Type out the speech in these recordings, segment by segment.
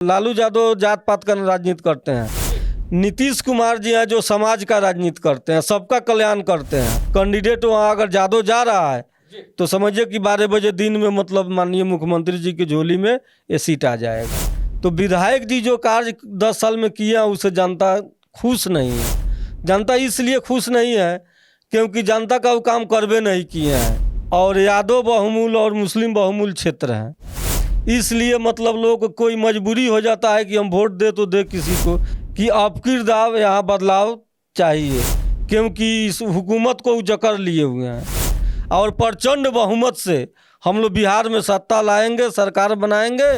लालू यादव जात पात का राजनीति करते हैं। नीतीश कुमार जी हैं जो समाज का राजनीति करते हैं, सबका कल्याण करते हैं। कैंडिडेट वहाँ अगर यादव जा रहा है तो समझिए कि 12 बजे दिन में मतलब माननीय मुख्यमंत्री जी की झोली में ये सीट आ जाएगा। तो विधायक जी जो कार्य 10 साल में किया उससे जनता खुश नहीं है। जनता इसलिए खुश नहीं है क्योंकि जनता का वो काम करवे नहीं किए हैं और यादव बहुमूल और मुस्लिम बहुमूल क्षेत्र हैं, इसलिए मतलब लोग कोई मजबूरी हो जाता है कि हम वोट दे तो दे किसी को कि अबकी दाव यहाँ बदलाव चाहिए, क्योंकि इस हुकूमत को जकड़ लिए हुए हैं और प्रचंड बहुमत से हम लोग बिहार में सत्ता लाएंगे, सरकार बनाएंगे।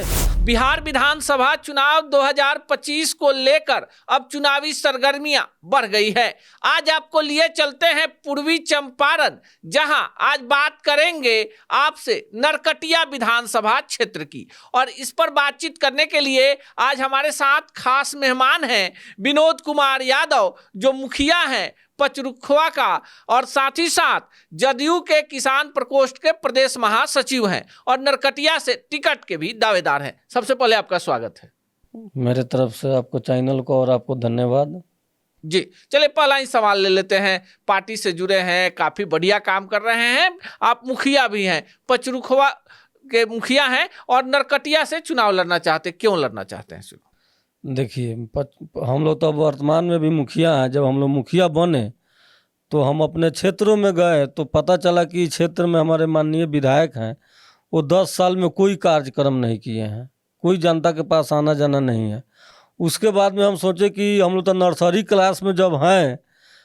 बिहार विधानसभा चुनाव 2025 को लेकर अब चुनावी सरगर्मियां बढ़ गई है। आज आपको लिए चलते हैं पूर्वी चंपारण, जहां आज बात करेंगे आपसे नरकटिया विधानसभा क्षेत्र की। और इस पर बातचीत करने के लिए आज हमारे साथ खास मेहमान हैं विनोद कुमार यादव, जो मुखिया हैं पचरुखवा का और साथ ही साथ जदयू के किसान प्रकोष्ठ के प्रदेश महासचिव हैं और नरकटिया से टिकट के भी दावेदार हैं। सबसे पहले आपका स्वागत है। मेरे तरफ से आपको चैनल को और आपको धन्यवाद जी। चलिए पहला ही सवाल ले लेते हैं। पार्टी से जुड़े हैं, काफी बढ़िया काम कर रहे हैं, आप मुखिया भी हैं, पचरुखवा के मुखिया हैं और नरकटिया से चुनाव लड़ना चाहते, क्यों लड़ना चाहते हैं? देखिए, हम लोग तो वर्तमान में भी मुखिया हैं। जब हम लोग मुखिया बने तो हम अपने क्षेत्रों में गए तो पता चला कि क्षेत्र में हमारे माननीय विधायक हैं, वो 10 साल में कोई कार्यक्रम नहीं किए हैं, कोई जनता के पास आना जाना नहीं है। उसके बाद में हम सोचे कि हम लोग तो नर्सरी क्लास में जब हैं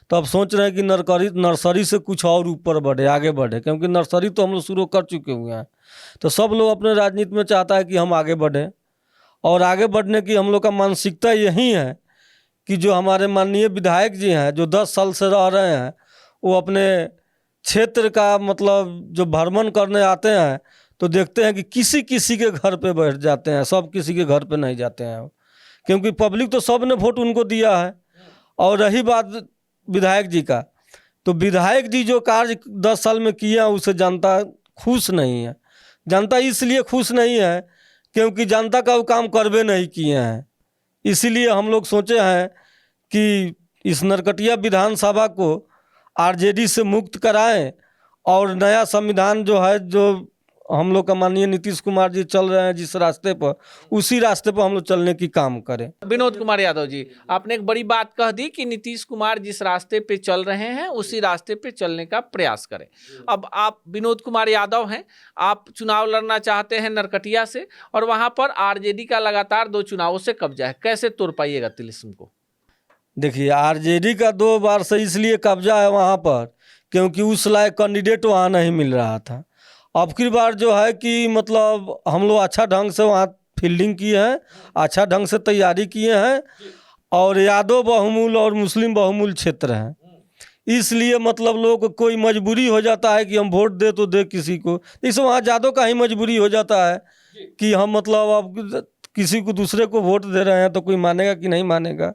तो अब सोच रहे हैं कि नर्सरी से कुछ और ऊपर बढ़े, आगे बढ़े, क्योंकि नर्सरी तो हम लोग शुरू कर चुके हुए हैं। तो सब लोग अपने राजनीति में चाहता है कि हम आगे बढ़ें और आगे बढ़ने की हम लोग का मानसिकता यही है कि जो हमारे माननीय विधायक जी हैं जो 10 साल से रह रहे हैं, वो अपने क्षेत्र का मतलब जो भ्रमण करने आते हैं तो देखते हैं कि किसी किसी के घर पे बैठ जाते हैं, सब किसी के घर पे नहीं जाते हैं, क्योंकि पब्लिक तो सब ने वोट उनको दिया है। और रही बात विधायक जी का, तो विधायक जी जो कार्य 10 साल में किया उससे जनता खुश नहीं है। जनता इसलिए खुश नहीं है क्योंकि जनता का वो काम करवे नहीं किए हैं। इसीलिए हम लोग सोचे हैं कि इस नरकटिया विधानसभा को आरजेडी से मुक्त कराएं और नया संविधान जो है, जो हम लोग का माननीय नीतीश कुमार जी चल रहे हैं जिस रास्ते पर, उसी रास्ते पर हम लोग चलने की काम करें। विनोद कुमार यादव जी, आपने एक बड़ी बात कह दी कि नीतीश कुमार जिस रास्ते पे चल रहे हैं उसी रास्ते पे चलने का प्रयास करें। अब आप विनोद कुमार यादव हैं, आप चुनाव लड़ना चाहते हैं नरकटिया से और वहां पर आरजेडी का लगातार 2 चुनावों से कब्जा है, कैसे तोड़ पाइएगा तिलिस्म को? देखिए, आरजेडी का 2 बार से इसलिए कब्जा है वहाँ पर क्योंकि उस लायक कैंडिडेट वहाँ नहीं मिल रहा था। अब की बार जो है कि मतलब हम लोग अच्छा ढंग से वहाँ फील्डिंग किए हैं, अच्छा ढंग से तैयारी किए हैं और यादव बहुमूल और मुस्लिम बहुमूल क्षेत्र हैं, इसलिए मतलब लोग को कोई मजबूरी हो जाता है कि हम वोट दे तो दे किसी को। इस वहाँ यादव का ही मजबूरी हो जाता है कि हम मतलब अब किसी को दूसरे को वोट दे रहे हैं तो कोई मानेगा कि नहीं मानेगा,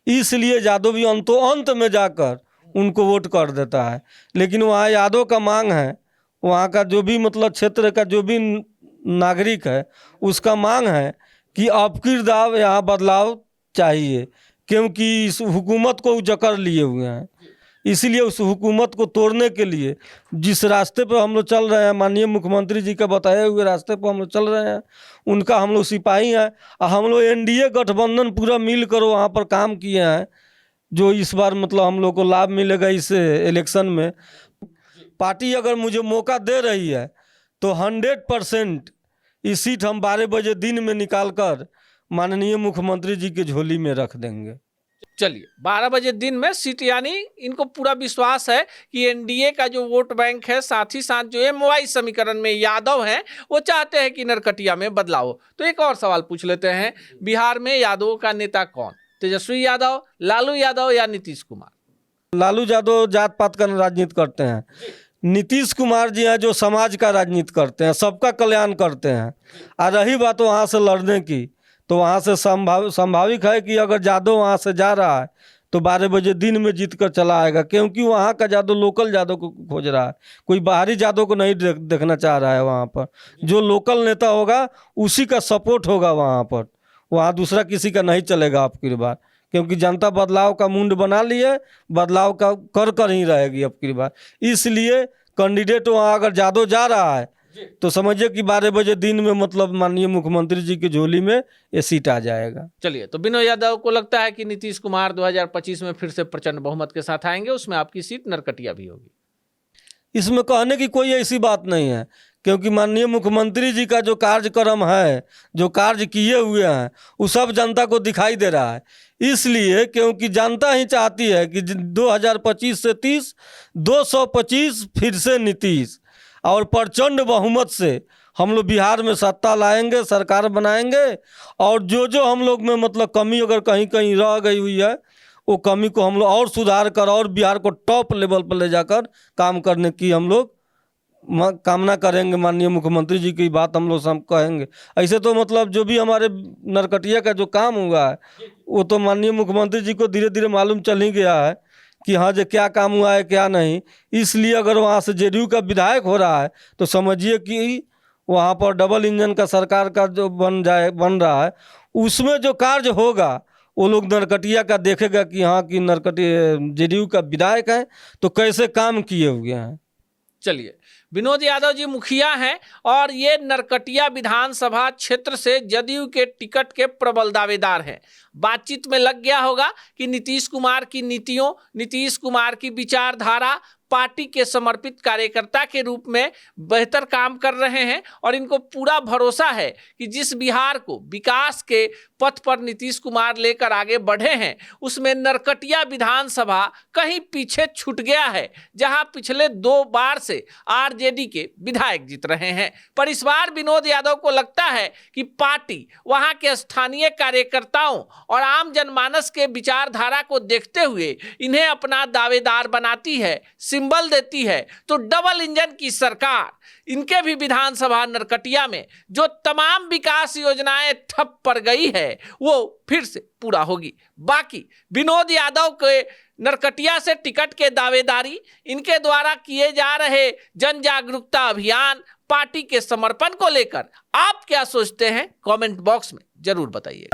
इसलिए यादव भी अंत में जाकर उनको वोट कर देता है। लेकिन वहाँ यादव का मांग है, वहाँ का जो भी मतलब क्षेत्र का जो भी नागरिक है उसका मांग है कि अबकी दाव यहाँ बदलाव चाहिए, क्योंकि इस हुकूमत को जकड़ लिए हुए हैं। इसीलिए उस हुकूमत को तोड़ने के लिए जिस रास्ते पर हम लोग चल रहे हैं, माननीय मुख्यमंत्री जी का बताए हुए रास्ते पर हम लोग चल रहे हैं, उनका हम लोग सिपाही हैं। हम लोग एनडीए गठबंधन पूरा मिल कर वहाँ पर काम किए हैं, जो इस बार मतलब हम लोग को लाभ मिलेगा इस इलेक्शन में। पार्टी अगर मुझे मौका दे रही है तो 100% इस सीट हम 12 बजे दिन में निकाल कर माननीय मुख्यमंत्री जी की झोली में रख देंगे। चलिए, 12 बजे दिन में सीट, यानी इनको पूरा विश्वास है कि एनडीए का जो वोट बैंक है, साथ ही साथ जो एमवाई समीकरण में यादव हैं, वो चाहते हैं कि नरकटिया में बदलाव हो। तो एक और सवाल पूछ लेते हैं, बिहार में यादवों का नेता कौन? तेजस्वी यादव, लालू यादव या नीतीश कुमार? लालू यादव जात पात का राजनीति करते हैं। नीतीश कुमार जी हैं जो समाज का राजनीति करते हैं, सबका कल्याण करते हैं। और रही बात वहाँ से लड़ने की, तो वहाँ से संभाविक है कि अगर यादव वहाँ से जा रहा है तो 12 बजे दिन में जीत कर चला आएगा, क्योंकि वहाँ का यादव लोकल यादव को खोज रहा है, कोई बाहरी यादव को नहीं देखना चाह रहा है। वहाँ पर जो लोकल नेता होगा उसी का सपोर्ट होगा वहाँ पर, वहाँ दूसरा किसी का नहीं चलेगा आपकी बार, क्योंकि जनता बदलाव का मुंड बना लिए, बदलाव का कर ही रहेगी आपकी बार। इसलिए कैंडिडेट वहाँ अगर जादव जा रहा है तो समझिए कि 12 बजे दिन में मतलब माननीय मुख्यमंत्री जी की झोली में ये सीट आ जाएगा। चलिए, तो विनोद यादव को लगता है कि नीतीश कुमार 2025 में फिर से प्रचंड बहुमत के साथ आएंगे, उसमें आपकी सीट नरकटिया भी होगी। इसमें कहने की कोई ऐसी बात नहीं है, क्योंकि माननीय मुख्यमंत्री जी का जो कार्यक्रम है, जो कार्य किए हुए हैं, वो सब जनता को दिखाई दे रहा है। इसलिए क्योंकि जनता ही चाहती है कि 2025 से 30, 225 फिर से नीतीश, और प्रचंड बहुमत से हम लोग बिहार में सत्ता लाएंगे, सरकार बनाएंगे। और जो हम लोग में मतलब कमी अगर कहीं कहीं रह गई हुई है, वो कमी को हम लोग और सुधार कर और बिहार को टॉप लेवल पर ले जाकर काम करने की हम लोग कामना करेंगे। माननीय मुख्यमंत्री जी की बात हम लोग सब कहेंगे। ऐसे तो मतलब जो भी हमारे नरकटिया का जो काम हुआ है, वो तो माननीय मुख्यमंत्री जी को धीरे धीरे मालूम चल ही गया है कि हाँ जो क्या काम हुआ है क्या नहीं। इसलिए अगर वहाँ से जेडीयू का विधायक हो रहा है तो समझिए कि वहाँ पर डबल इंजन का सरकार का जो बन रहा है, उसमें जो कार्य होगा वो लोग नरकटिया का देखेगा कि हाँ कि नरकटिया जेडीयू का विधायक है तो कैसे काम किए हुए हैं। चलिए, विनोद यादव जी मुखिया हैं और ये नरकटिया विधानसभा क्षेत्र से जदयू के टिकट के प्रबल दावेदार हैं। बातचीत में लग गया होगा कि नीतीश कुमार की नीतियों, नीतीश कुमार की विचारधारा पार्टी के समर्पित कार्यकर्ता के रूप में बेहतर काम कर रहे हैं और इनको पूरा भरोसा है कि जिस बिहार को विकास के पथ पर नीतीश कुमार लेकर आगे बढ़े हैं, उसमें नरकटिया विधानसभा कहीं पीछे छूट गया है, जहां पिछले 2 बार से आरजेडी के विधायक जीत रहे हैं। पर इस बार विनोद यादव को लगता है कि पार्टी वहां के स्थानीय कार्यकर्ताओं और आम जनमानस के विचारधारा को देखते हुए इन्हें अपना दावेदार बनाती है, सिंबल देती है। तो डबल इंजन की सरकार इनके भी विधानसभा नरकटिया में जो तमाम विकास योजनाएं ठप पड़ गई है वो फिर से पूरा होगी। बाकी विनोद यादव के नरकटिया से टिकट के दावेदारी, इनके द्वारा किए जा रहे जन जागरूकता अभियान, पार्टी के समर्पण को लेकर आप क्या सोचते हैं, कमेंट बॉक्स में जरूर बताइए।